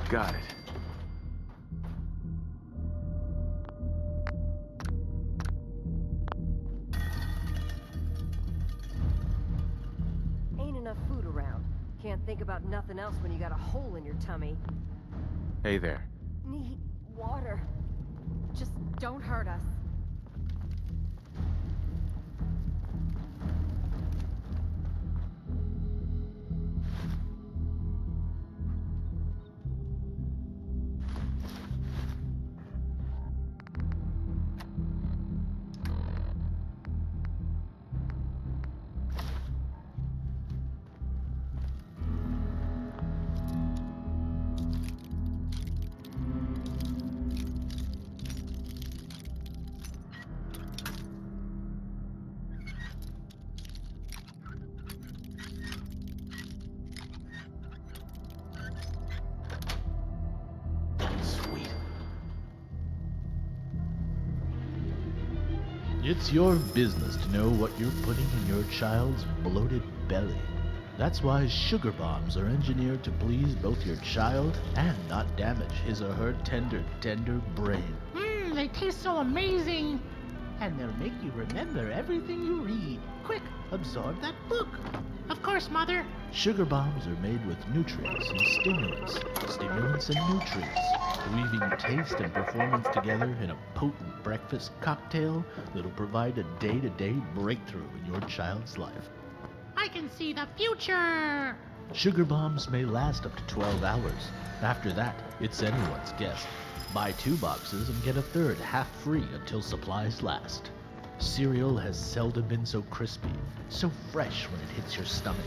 Got it. Ain't enough food around. Can't think about nothing else when you got a hole in your tummy. Hey there. Need water. Just don't hurt us. Sweet. It's your business to know what you're putting in your child's bloated belly. That's why sugar bombs are engineered to please both your child and not damage his or her tender, tender brain. They taste so amazing. And they'll make you remember everything you read. Quick, absorb that book. Of course, Mother. Sugar bombs are made with nutrients and stimulants, stimulants and nutrients, weaving taste and performance together in a potent breakfast cocktail that'll provide a day-to-day breakthrough in your child's life. I can see the future. Sugar bombs may last up to 12 hours. After that, it's anyone's guess. Buy 2 boxes and get a third half free until supplies last. Cereal has seldom been so crispy, so fresh when it hits your stomach,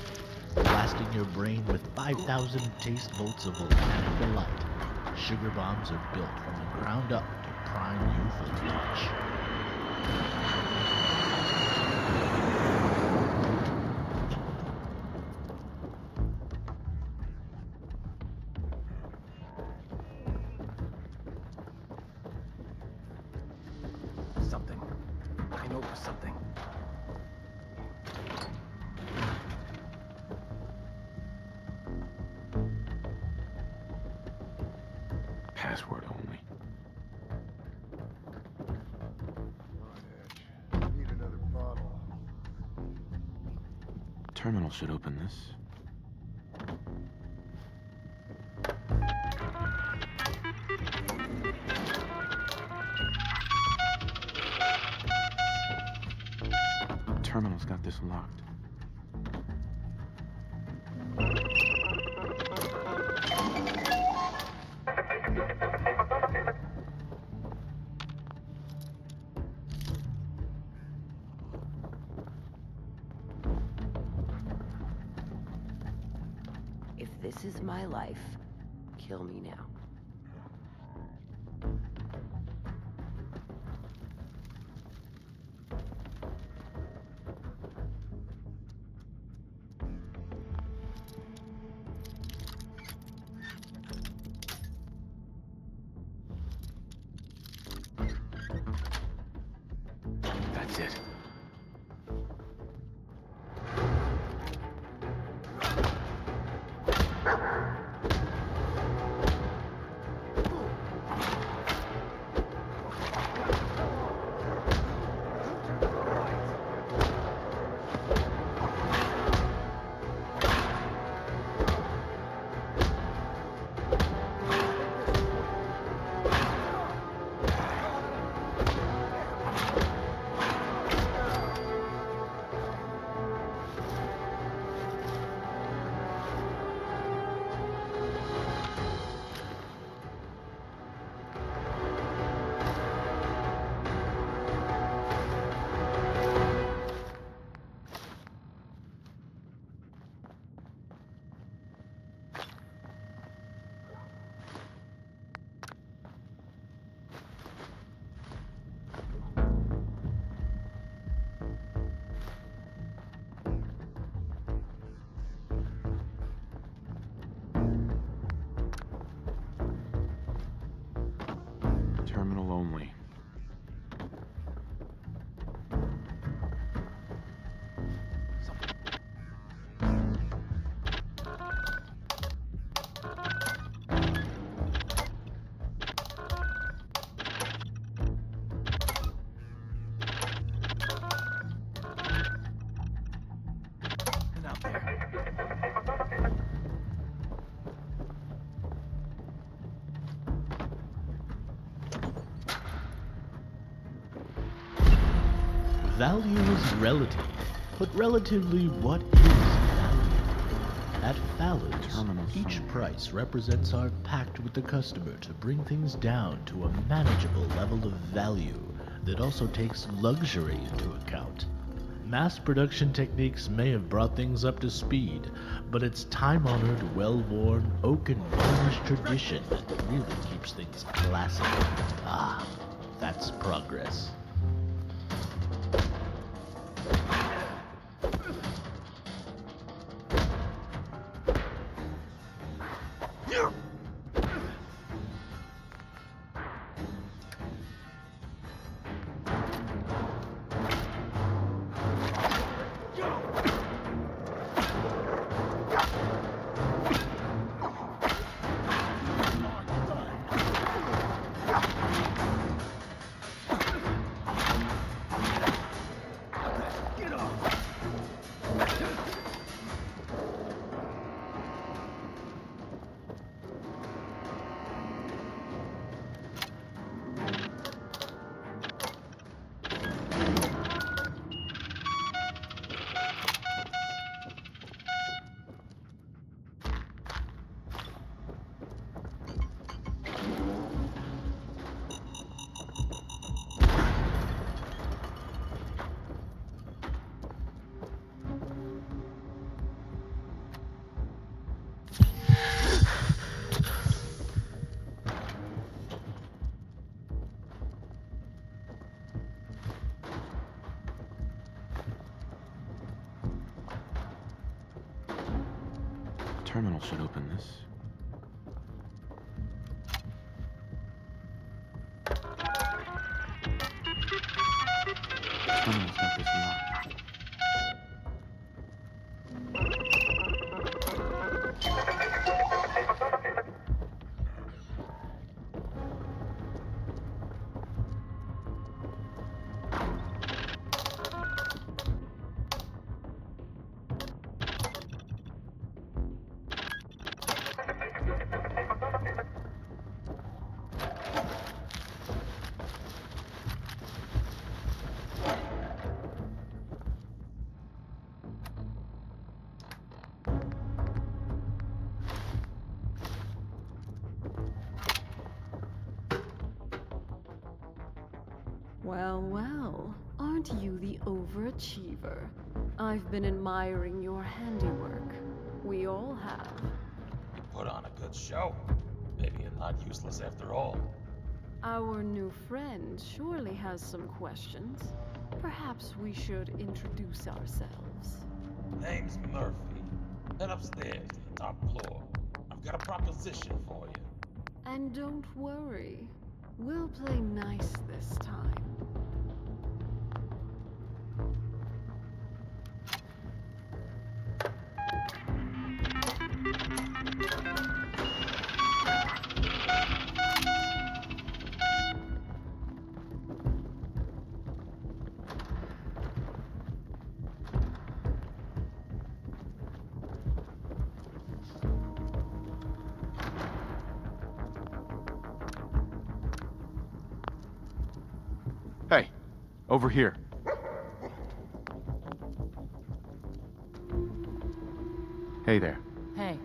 blasting your brain with 5,000 taste volts of volcanic delight. Sugar bombs are built from the ground up to prime you for lunch. Something. I know there's something. Password only. Need another bottle. Terminal should open this. Terminal's got this locked. If this is my life, kill me now. That's it. Value is relative, but relatively what is value? At Fallon's, each price represents our pact with the customer to bring things down to a manageable level of value that also takes luxury into account. Mass production techniques may have brought things up to speed, but it's time-honored, well-worn, oak and varnish tradition that really keeps things classic. Ah, that's progress. Terminal should open this. Terminal's got this locked. Well, well, aren't you the overachiever? I've been admiring your handiwork. We all have. You put on a good show. Maybe you're not useless after all. Our new friend surely has some questions. Perhaps we should introduce ourselves. Name's Murphy. Head upstairs to the top floor. I've got a proposition for you. And don't worry, we'll play nice this time. Hey, over here. Hey there. Hey.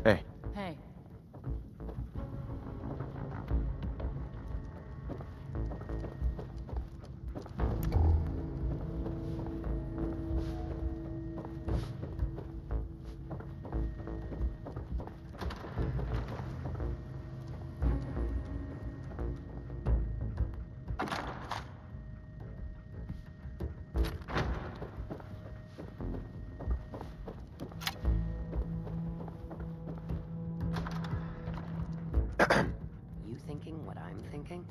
Hey. Hey. You thinking what I'm thinking?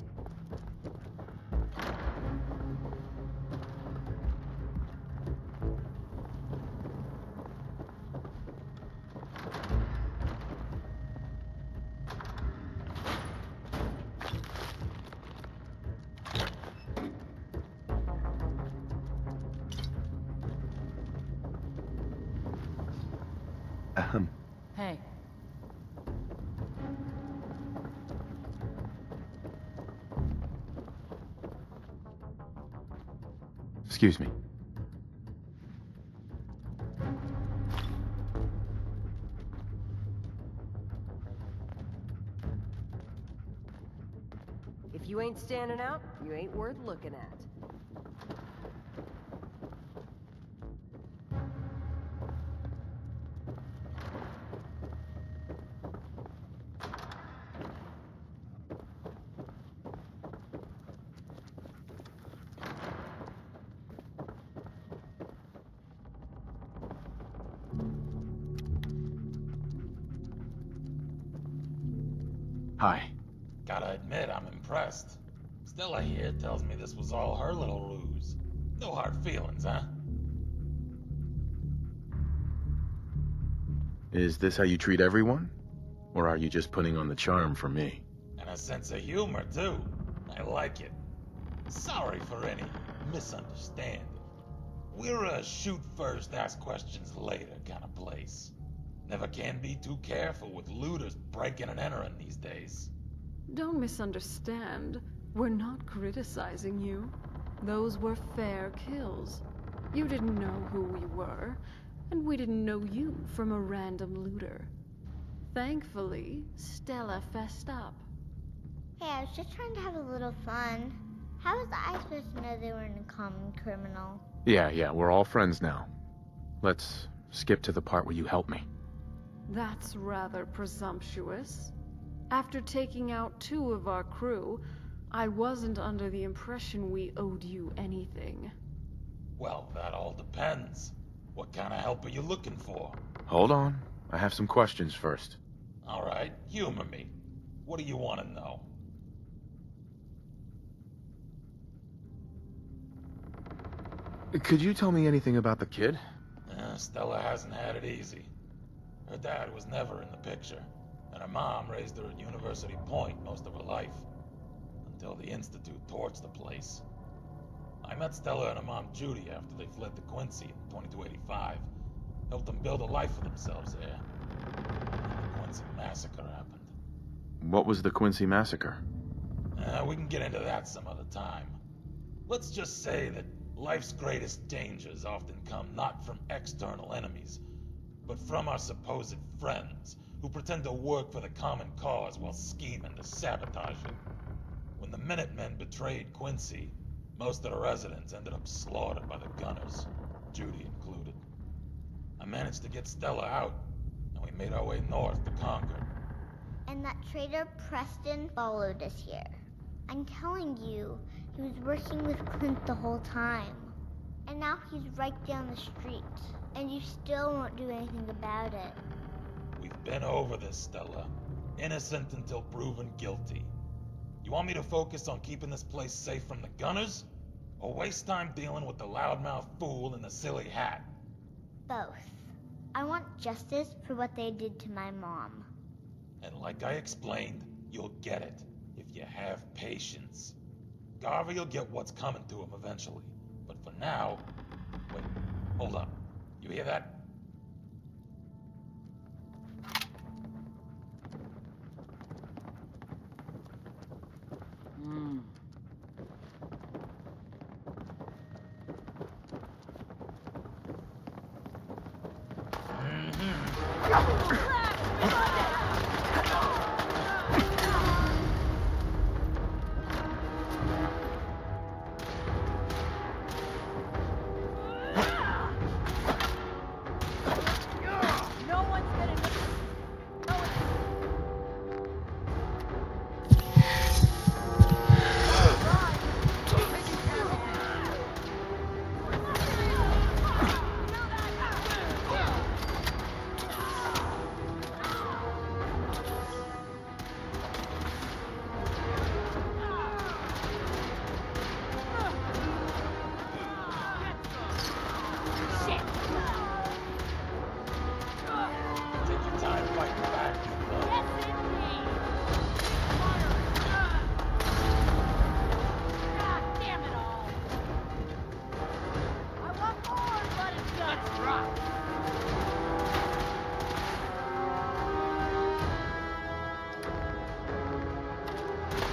Hey. Excuse me. If you ain't standing out, you ain't worth looking at. Hi. Gotta admit, I'm impressed. Stella here tells me this was all her little ruse. No hard feelings, huh? Is this how you treat everyone? Or are you just putting on the charm for me? And a sense of humor, too. I like it. Sorry for any misunderstanding. We're a shoot first, ask questions later kind of place. Never can be too careful with looters breaking and entering these days. Don't misunderstand. We're not criticizing you. Those were fair kills. You didn't know who we were, and we didn't know you from a random looter. Thankfully, Stella fessed up. Hey, I was just trying to have a little fun. How was I supposed to know they weren't a common criminal? Yeah, we're all friends now. Let's skip to the part where you help me. That's rather presumptuous. After taking out 2 of our crew, I wasn't under the impression we owed you anything. Well, that all depends. What kind of help are you looking for? Hold on. I have some questions first. All right, humor me. What do you want to know? Could you tell me anything about the kid? Stella hasn't had it easy. Her dad was never in the picture, and her mom raised her at University Point most of her life, until the Institute torched the place. I met Stella and her mom Judy after they fled to Quincy in 2285, helped them build a life for themselves there. And the Quincy massacre happened. What was the Quincy massacre? We can get into that some other time. Let's just say that life's greatest dangers often come not from external enemies, but from our supposed friends, who pretend to work for the common cause while scheming to sabotage it. When the Minutemen betrayed Quincy, most of the residents ended up slaughtered by the gunners, Judy included. I managed to get Stella out, and we made our way north to Concord. And that traitor Preston followed us here. I'm telling you, he was working with Clint the whole time. And now he's right down the street. And you still won't do anything about it. We've been over this, Stella. Innocent until proven guilty. You want me to focus on keeping this place safe from the gunners? Or waste time dealing with the loudmouth fool in the silly hat? Both. I want justice for what they did to my mom. And like I explained, you'll get it, if you have patience. Garvey will get what's coming to him eventually. But for now... Wait, hold up. You hear that?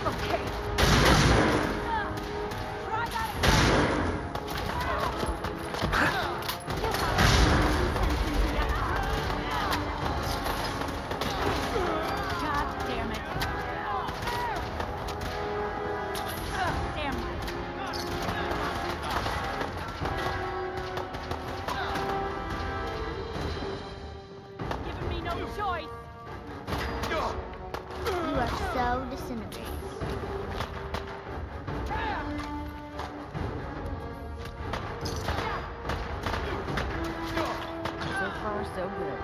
Okay. Try that. God damn it. Damn. Giving me no choice. You are so disintegrated. So far, so good.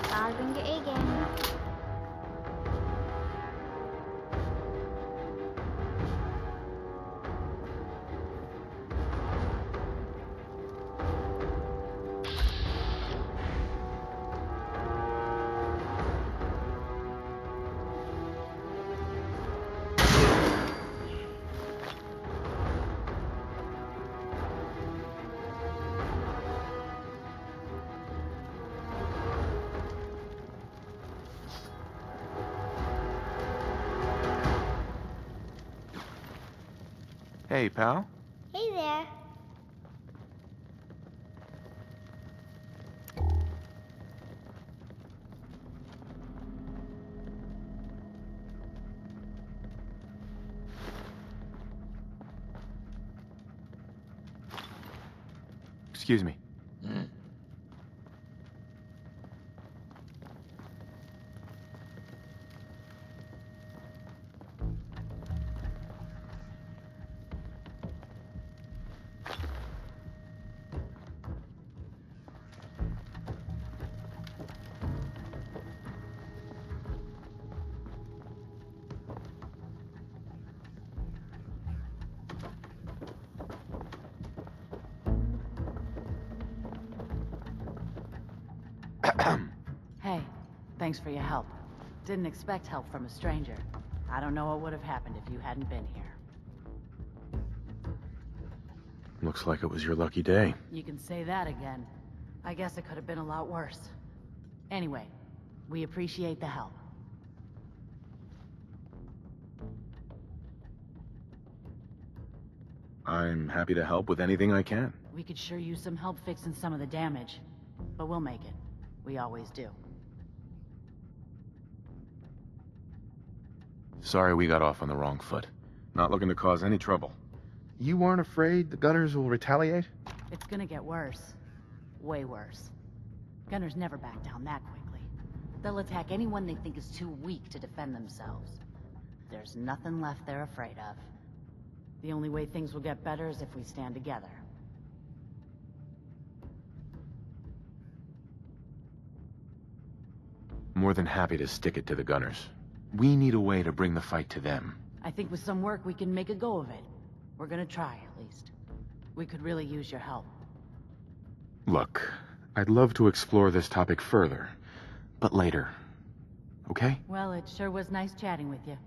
Gotta bring your A game. Hey, pal. Hey there. Excuse me. Hey, thanks for your help. Didn't expect help from a stranger. I don't know what would have happened if you hadn't been here. Looks like it was your lucky day. You can say that again. I guess it could have been a lot worse. Anyway, we appreciate the help. I'm happy to help with anything I can. We could sure use some help fixing some of the damage. But we'll make it. We always do. Sorry we got off on the wrong foot. Not looking to cause any trouble. You weren't afraid the Gunners will retaliate? It's gonna get worse. Way worse. Gunners never back down that quickly. They'll attack anyone they think is too weak to defend themselves. There's nothing left they're afraid of. The only way things will get better is if we stand together. More than happy to stick it to the Gunners. We need a way to bring the fight to them. I think with some work we can make a go of it. We're gonna try, at least. We could really use your help. Look, I'd love to explore this topic further, but later. Okay? Well, it sure was nice chatting with you.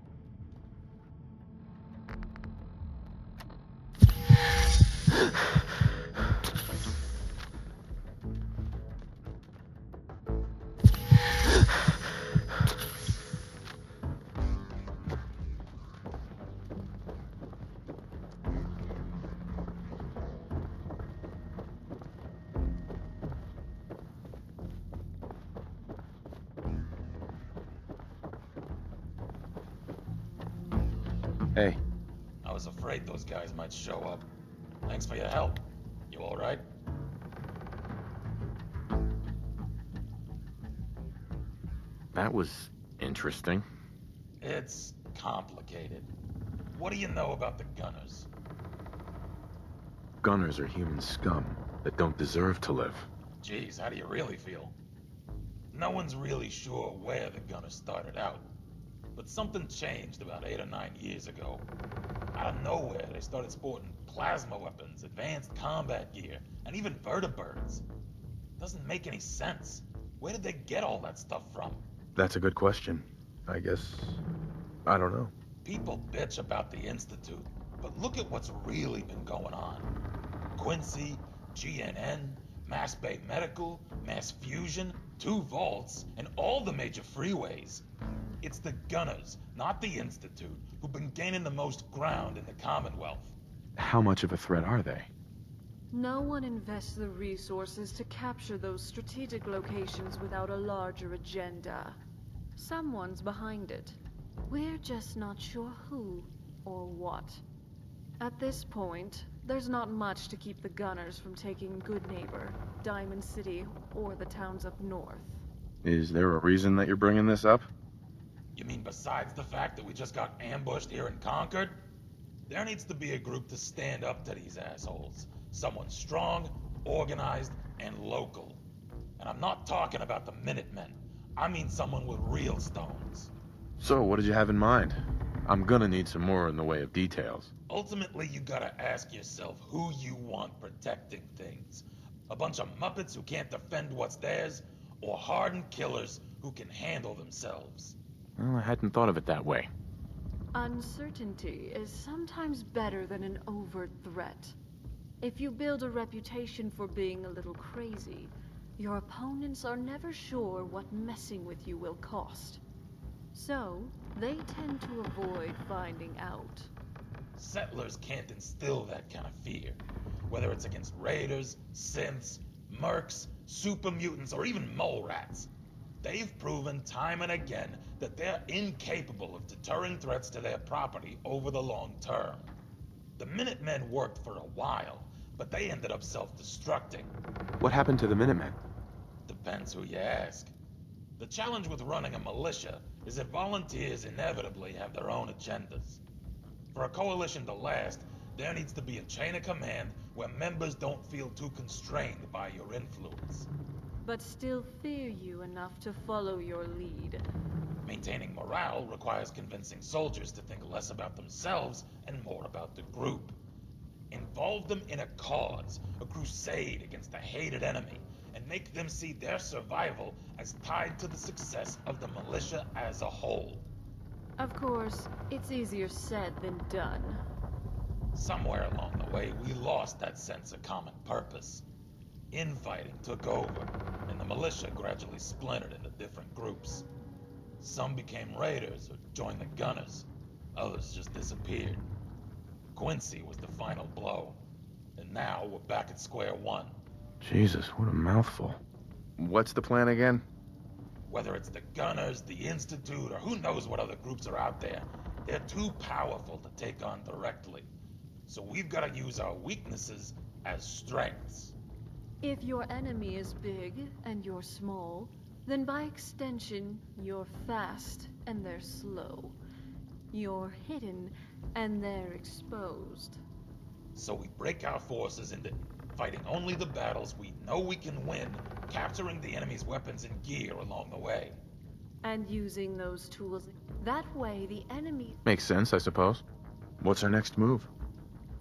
Hey. I was afraid those guys might show up. Thanks for your help. You alright? That was interesting. It's complicated. What do you know about the Gunners? Gunners are human scum that don't deserve to live. Geez, how do you really feel? No one's really sure where the Gunners started out. But something changed about 8 or 9 years ago. Out of nowhere, they started sporting plasma weapons, advanced combat gear, and even vertibirds. Doesn't make any sense. Where did they get all that stuff from? That's a good question. I guess... I don't know. People bitch about the Institute, but look at what's really been going on. Quincy, GNN, Mass Bay Medical, Mass Fusion, 2 vaults, and all the major freeways. It's the Gunners, not the Institute, who've been gaining the most ground in the Commonwealth. How much of a threat are they? No one invests the resources to capture those strategic locations without a larger agenda. Someone's behind it. We're just not sure who or what. At this point, there's not much to keep the Gunners from taking Good Neighbor, Diamond City, or the towns up north. Is there a reason that you're bringing this up? You mean besides the fact that we just got ambushed here in Concord? There needs to be a group to stand up to these assholes. Someone strong, organized, and local. And I'm not talking about the Minutemen. I mean someone with real stones. So, what did you have in mind? I'm gonna need some more in the way of details. Ultimately, you gotta ask yourself who you want protecting things. A bunch of Muppets who can't defend what's theirs, or hardened killers who can handle themselves. Well, I hadn't thought of it that way. Uncertainty is sometimes better than an overt threat. If you build a reputation for being a little crazy, your opponents are never sure what messing with you will cost. So, they tend to avoid finding out. Settlers can't instill that kind of fear. Whether it's against raiders, synths, mercs, super mutants, or even mole rats. They've proven time and again that they're incapable of deterring threats to their property over the long term. The Minutemen worked for a while, but they ended up self-destructing. What happened to the Minutemen? Depends who you ask. The challenge with running a militia is that volunteers inevitably have their own agendas. For a coalition to last, there needs to be a chain of command where members don't feel too constrained by your influence. But still fear you enough to follow your lead. Maintaining morale requires convincing soldiers to think less about themselves and more about the group. Involve them in a cause, a crusade against a hated enemy, and make them see their survival as tied to the success of the militia as a whole. Of course, it's easier said than done. Somewhere along the way, we lost that sense of common purpose. Infighting took over, and the militia gradually splintered into different groups. Some became raiders or joined the Gunners. Others just disappeared. Quincy was the final blow, and now we're back at square one. Jesus, what a mouthful. What's the plan again? Whether it's the Gunners, the Institute, or who knows what other groups are out there, they're too powerful to take on directly. So we've got to use our weaknesses as strengths. If your enemy is big and you're small, then by extension, you're fast and they're slow. You're hidden and they're exposed. So we break our forces into fighting only the battles we know we can win, capturing the enemy's weapons and gear along the way. And using those tools. That way, the enemy... Makes sense, I suppose. What's our next move?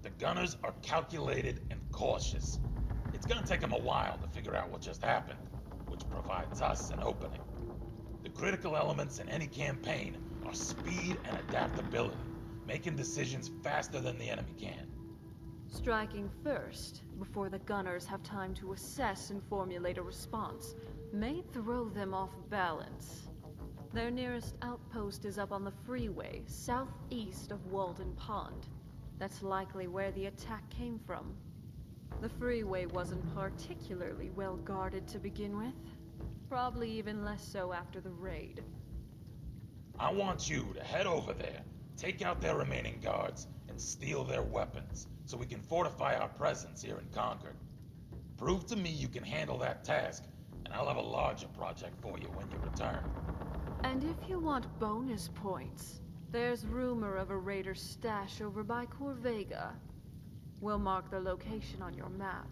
The Gunners are calculated and cautious. It's gonna take them a while to figure out what just happened, which provides us an opening. The critical elements in any campaign are speed and adaptability, making decisions faster than the enemy can. Striking first, before the Gunners have time to assess and formulate a response, may throw them off balance. Their nearest outpost is up on the freeway, southeast of Walden Pond. That's likely where the attack came from. The freeway wasn't particularly well guarded to begin with. Probably even less so after the raid. I want you to head over there, take out their remaining guards, and steal their weapons, so we can fortify our presence here in Concord. Prove to me you can handle that task, and I'll have a larger project for you when you return. And if you want bonus points, there's rumor of a raider stash over by Corvega. We'll mark the location on your map.